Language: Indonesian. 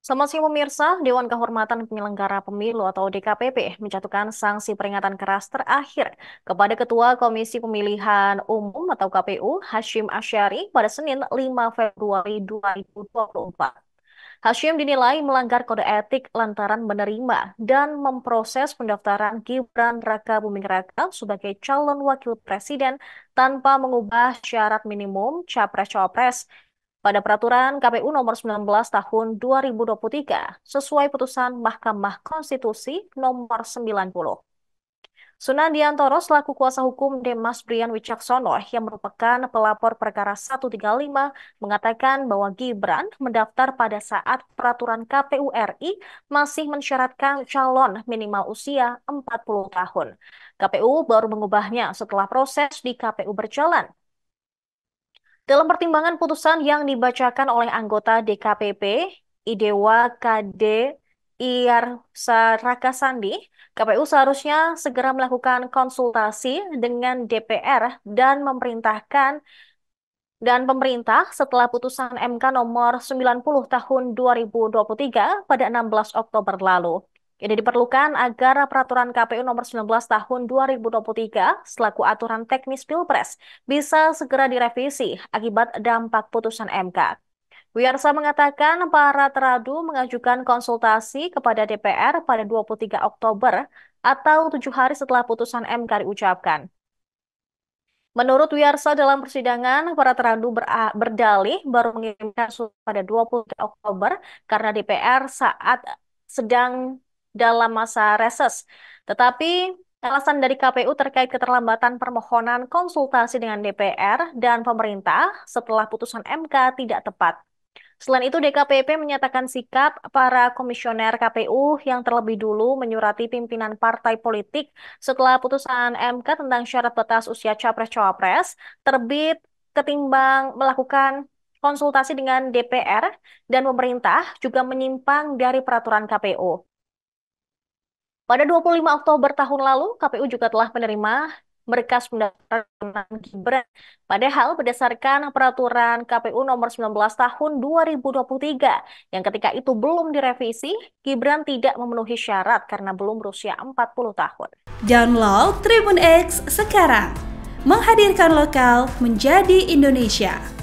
Selamat siang pemirsa, Dewan Kehormatan Penyelenggara Pemilu atau DKPP menjatuhkan sanksi peringatan keras terakhir kepada Ketua Komisi Pemilihan Umum atau KPU, Hashim Asyari pada Senin 5 Februari 2024. Hashim dinilai melanggar kode etik lantaran menerima dan memproses pendaftaran Gibran Raka Buming Raka sebagai calon wakil presiden tanpa mengubah syarat minimum capres-cawapres pada peraturan KPU nomor 19 tahun 2023 sesuai putusan Mahkamah Konstitusi nomor 90. Sunandiantoro selaku kuasa hukum Demas Brian Wicaksono yang merupakan pelapor perkara 135 mengatakan bahwa Gibran mendaftar pada saat peraturan KPU RI masih mensyaratkan calon minimal usia 40 tahun. KPU baru mengubahnya setelah proses di KPU berjalan. Dalam pertimbangan putusan yang dibacakan oleh anggota DKPP, Idewa KD Iyarsa Rakasandi, KPU seharusnya segera melakukan konsultasi dengan DPR dan pemerintah setelah putusan MK nomor 90 tahun 2023 pada 16 Oktober lalu. Ini diperlukan agar peraturan KPU nomor 19 tahun 2023 selaku aturan teknis Pilpres bisa segera direvisi akibat dampak putusan MK. Wiyarsa mengatakan para teradu mengajukan konsultasi kepada DPR pada 23 Oktober atau 7 hari setelah putusan MK diucapkan. Menurut Wiyarsa dalam persidangan, para teradu berdalih baru mengirimkan surat pada 23 Oktober karena DPR saat sedang dalam masa reses. Tetapi alasan dari KPU terkait keterlambatan permohonan konsultasi dengan DPR dan pemerintah setelah putusan MK tidak tepat. Selain itu, DKPP menyatakan sikap para komisioner KPU yang terlebih dulu menyurati pimpinan partai politik setelah putusan MK tentang syarat batas usia capres-cawapres terbit ketimbang melakukan konsultasi dengan DPR dan pemerintah juga menyimpang dari peraturan KPU. Pada 25 Oktober tahun lalu, KPU juga telah menerima berkas pendaftaran Gibran. Padahal berdasarkan peraturan KPU nomor 19 tahun 2023 yang ketika itu belum direvisi, Gibran tidak memenuhi syarat karena belum berusia 40 tahun. Download Tribun X sekarang, menghadirkan lokal menjadi Indonesia.